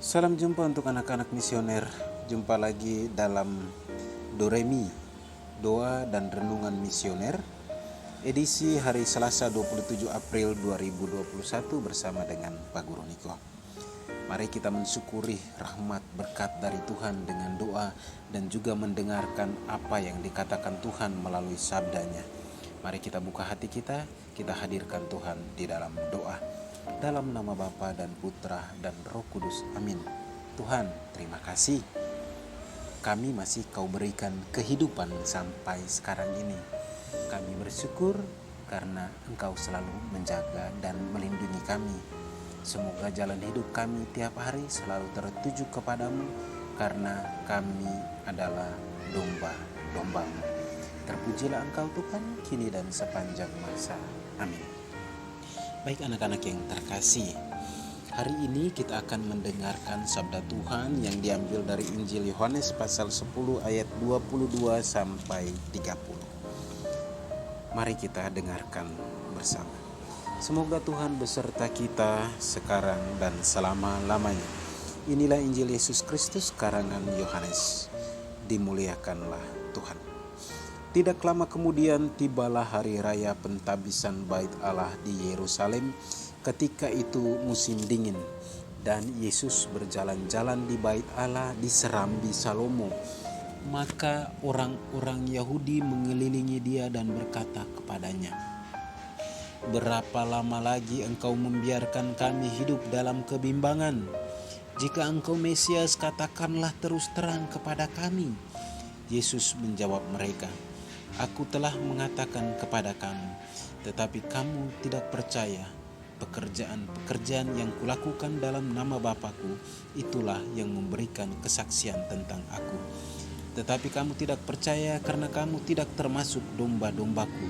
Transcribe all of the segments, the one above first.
Salam jumpa untuk anak-anak misioner. Jumpa lagi dalam Doremi, Doa dan Renungan Misioner, edisi hari Selasa 27 April 2021 bersama dengan Pak Guru Niko. Mari kita mensyukuri rahmat berkat dari Tuhan dengan doa dan juga mendengarkan apa yang dikatakan Tuhan melalui sabdanya. Mari kita buka hati kita hadirkan Tuhan di dalam doa. Dalam nama Bapa dan Putra dan Roh Kudus, amin. Tuhan, terima kasih. Kami masih Kau berikan kehidupan sampai sekarang ini. Kami bersyukur karena Engkau selalu menjaga dan melindungi kami. Semoga jalan hidup kami tiap hari selalu tertuju kepadamu, karena kami adalah domba-dombamu. Terpujilah Engkau Tuhan, kini dan sepanjang masa. Amin. Baik anak-anak yang terkasih, hari ini kita akan mendengarkan sabda Tuhan yang diambil dari Injil Yohanes pasal 10 ayat 22 sampai 30. Mari kita dengarkan bersama. Semoga Tuhan beserta kita sekarang dan selama-lamanya. Inilah Injil Yesus Kristus karangan Yohanes. Dimuliakanlah Tuhan. Tidak lama kemudian tibalah hari raya pentabisan Bait Allah di Yerusalem. Ketika itu musim dingin, dan Yesus berjalan-jalan di Bait Allah di Serambi Salomo. Maka orang-orang Yahudi mengelilingi dia dan berkata kepadanya, "Berapa lama lagi engkau membiarkan kami hidup dalam kebimbangan? Jika engkau Mesias, katakanlah terus terang kepada kami." Yesus menjawab mereka, "Aku telah mengatakan kepada kamu, tetapi kamu tidak percaya. Pekerjaan-pekerjaan yang kulakukan dalam nama Bapa-Ku, itulah yang memberikan kesaksian tentang Aku. Tetapi kamu tidak percaya karena kamu tidak termasuk domba-dombaku.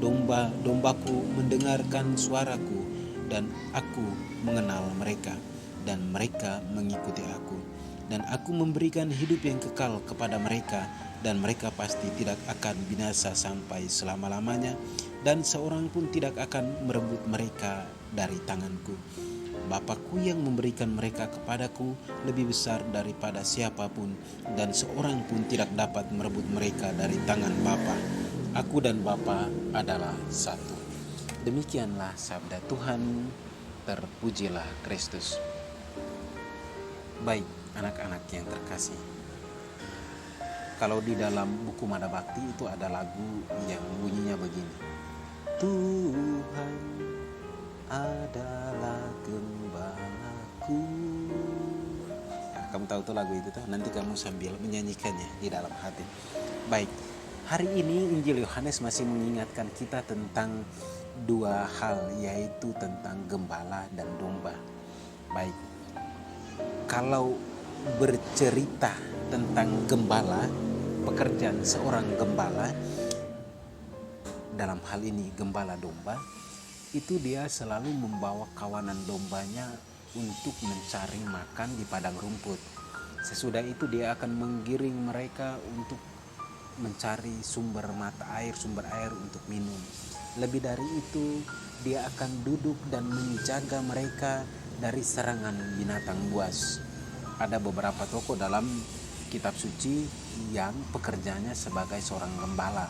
Domba-dombaku mendengarkan suaraku, dan Aku mengenal mereka, dan mereka mengikuti Aku. Dan Aku memberikan hidup yang kekal kepada mereka, dan mereka pasti tidak akan binasa sampai selama-lamanya, dan seorang pun tidak akan merebut mereka dari tanganku. Bapa-Ku yang memberikan mereka kepadaku lebih besar daripada siapapun, dan seorang pun tidak dapat merebut mereka dari tangan Bapa. Aku dan Bapa adalah satu." Demikianlah sabda Tuhan. Terpujilah Kristus. Baik anak-anak yang terkasih, kalau di dalam buku Mada Bakti itu ada lagu yang bunyinya begini. Tuhan adalah gembalaku. Nah, kamu tahu tuh lagu itu tuh, nanti kamu sambil menyanyikannya di dalam hati. Baik, hari ini Injil Yohanes masih mengingatkan kita tentang dua hal, yaitu tentang gembala dan domba. Baik, kalau bercerita tentang gembala, pekerjaan seorang gembala, dalam hal ini gembala domba, itu dia selalu membawa kawanan dombanya untuk mencari makan di padang rumput. Sesudah itu dia akan menggiring mereka untuk mencari sumber air untuk minum. Lebih dari itu, dia akan duduk dan menjaga mereka dari serangan binatang buas. Ada beberapa tokoh dalam kitab suci yang pekerjaannya sebagai seorang gembala.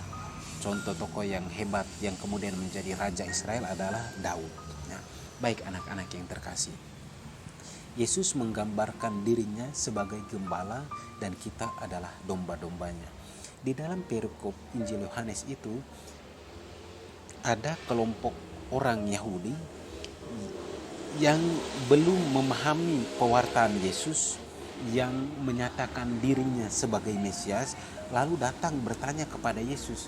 Contoh tokoh yang hebat yang kemudian menjadi raja Israel adalah Daud. Nah, baik anak-anak yang terkasih, Yesus menggambarkan dirinya sebagai gembala dan kita adalah domba-dombanya. Di dalam perikop Injil Yohanes itu ada kelompok orang Yahudi yang belum memahami pewartaan Yesus yang menyatakan dirinya sebagai Mesias, lalu datang bertanya kepada Yesus,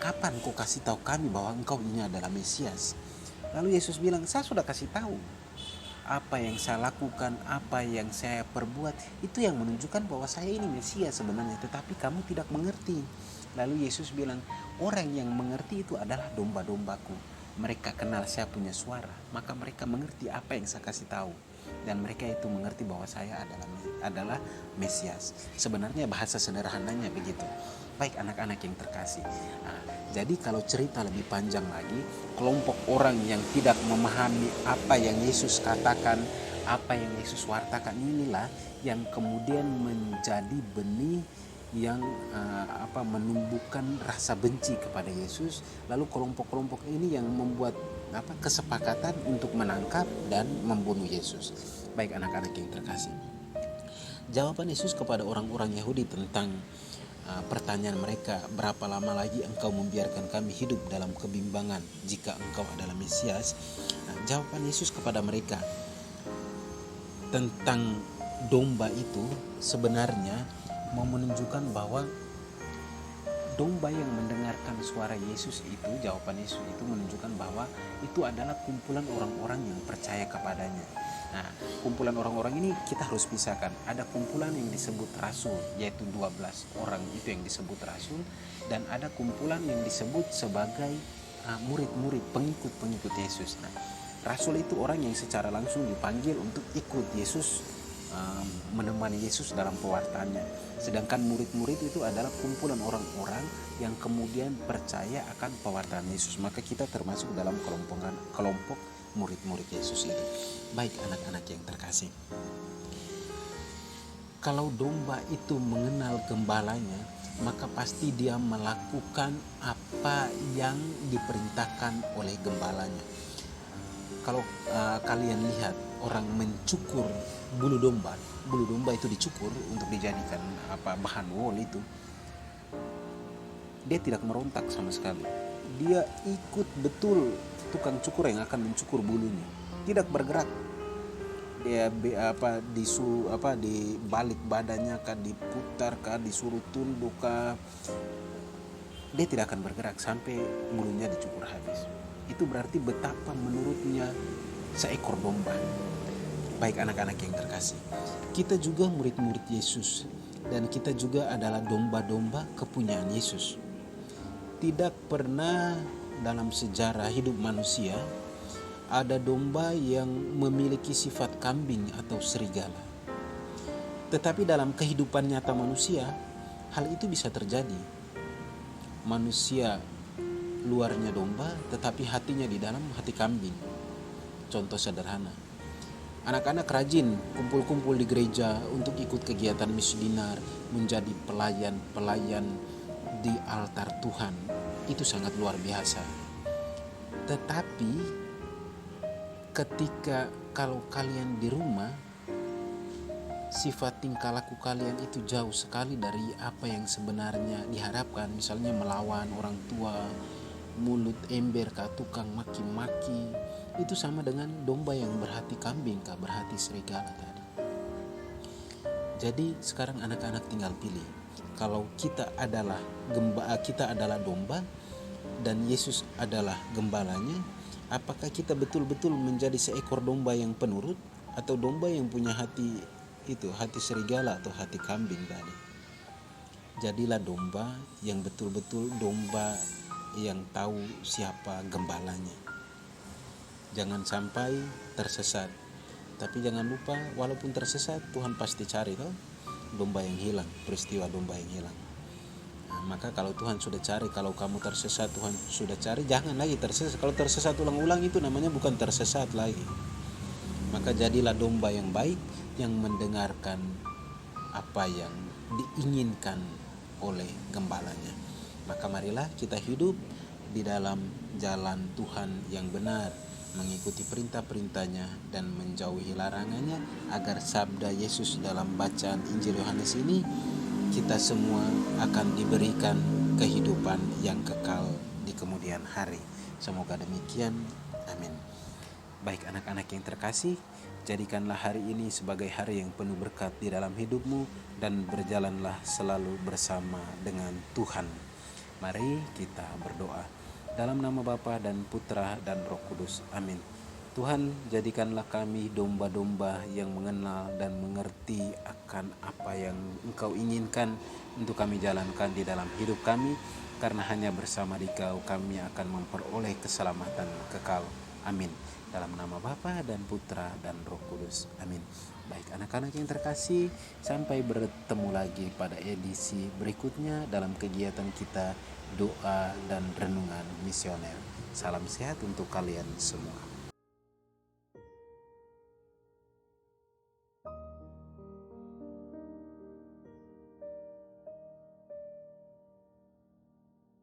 "Kapan kau kasih tahu kami bahwa engkau ini adalah Mesias?" Lalu Yesus bilang, "Saya sudah kasih tahu. Apa yang saya lakukan, apa yang saya perbuat, itu yang menunjukkan bahwa saya ini Mesias sebenarnya, tetapi kamu tidak mengerti." Lalu Yesus bilang, "Orang yang mengerti itu adalah domba-dombaku. Mereka kenal saya punya suara, maka mereka mengerti apa yang saya kasih tahu. Dan mereka itu mengerti bahwa saya adalah Mesias." Sebenarnya bahasa sederhananya begitu. Baik anak-anak yang terkasih. Nah, jadi kalau cerita lebih panjang lagi, kelompok orang yang tidak memahami apa yang Yesus katakan, Apa yang Yesus wartakan inilah yang kemudian menjadi benih yang menumbuhkan rasa benci kepada Yesus. Lalu kelompok-kelompok ini yang membuat kesepakatan untuk menangkap dan membunuh Yesus. Baik anak-anak yang terkasih, jawaban Yesus kepada orang-orang Yahudi tentang pertanyaan mereka, berapa lama lagi engkau membiarkan kami hidup dalam kebimbangan jika engkau adalah Mesias? Jawaban Yesus kepada mereka tentang domba itu sebenarnya mau menunjukkan bahwa domba yang mendengarkan suara Yesus itu, jawaban Yesus itu menunjukkan bahwa itu adalah kumpulan orang-orang yang percaya kepadanya. Nah, kumpulan orang-orang ini kita harus pisahkan. Ada kumpulan yang disebut rasul, yaitu 12 orang itu yang disebut rasul, dan ada kumpulan yang disebut sebagai murid-murid, pengikut-pengikut Yesus. Nah, rasul itu orang yang secara langsung dipanggil untuk ikut Yesus, menemani Yesus dalam pewartaannya. Sedangkan murid-murid itu adalah kumpulan orang-orang yang kemudian percaya akan pewartaan Yesus. Maka kita termasuk dalam kelompok murid-murid Yesus ini. Baik anak-anak yang terkasih, kalau domba itu mengenal gembalanya, maka pasti dia melakukan apa yang diperintahkan oleh gembalanya. Kalau kalian lihat orang mencukur bulu domba itu dicukur untuk dijadikan bahan wol itu, dia tidak merontak sama sekali. Dia ikut betul tukang cukur yang akan mencukur bulunya, tidak bergerak. Dia disuruh dibalik badannya kah, diputar kah, disuruh tunduk kah, dia tidak akan bergerak sampai bulunya dicukur habis. Itu berarti betapa menurutnya seekor domba. Baik anak-anak yang terkasih, kita juga murid-murid Yesus, dan kita juga adalah domba-domba kepunyaan Yesus. Tidak pernah dalam sejarah hidup manusia ada domba yang memiliki sifat kambing atau serigala. Tetapi dalam kehidupan nyata manusia, hal itu bisa terjadi. Manusia luarnya domba, tetapi hatinya di dalam hati kambing. Contoh sederhana, anak-anak rajin kumpul-kumpul di gereja untuk ikut kegiatan misi dinar, menjadi pelayan-pelayan di altar Tuhan. Itu sangat luar biasa. Tetapi ketika kalau kalian di rumah, sifat tingkah laku kalian itu jauh sekali dari apa yang sebenarnya diharapkan. Misalnya melawan orang tua, mulut ember kah, tukang maki-maki, itu sama dengan domba yang berhati kambing kah, berhati serigala tadi. Jadi sekarang anak-anak tinggal pilih. Kalau kita adalah domba dan Yesus adalah gembalanya, apakah kita betul-betul menjadi seekor domba yang penurut, atau domba yang punya hati serigala atau hati kambing tadi? Jadilah domba yang betul-betul domba yang tahu siapa gembalanya. Jangan sampai tersesat. Tapi jangan lupa, walaupun tersesat, Tuhan pasti cari domba yang hilang, peristiwa domba yang hilang. Nah, maka kalau Tuhan sudah cari, kalau kamu tersesat, Tuhan sudah cari, jangan lagi tersesat. Kalau tersesat ulang-ulang, itu namanya bukan tersesat lagi. Maka jadilah domba yang baik, yang mendengarkan apa yang diinginkan oleh gembalanya. Maka marilah kita hidup di dalam jalan Tuhan yang benar, mengikuti perintah-perintahnya dan menjauhi larangannya, agar sabda Yesus dalam bacaan Injil Yohanes ini, kita semua akan diberikan kehidupan yang kekal di kemudian hari. Semoga demikian. Amin. Baik anak-anak yang terkasih, jadikanlah hari ini sebagai hari yang penuh berkat di dalam hidupmu, dan berjalanlah selalu bersama dengan Tuhan. Mari kita berdoa. Dalam nama Bapa dan Putra dan Roh Kudus. Amin. Tuhan, jadikanlah kami domba-domba yang mengenal dan mengerti akan apa yang Engkau inginkan untuk kami jalankan di dalam hidup kami, karena hanya bersama Dikau kami akan memperoleh keselamatan kekal. Amin. Dalam nama Bapa dan Putra dan Roh Kudus. Amin. Baik anak-anak yang terkasih, sampai bertemu lagi pada edisi berikutnya dalam kegiatan kita doa dan renungan misioner. Salam sehat untuk kalian semua.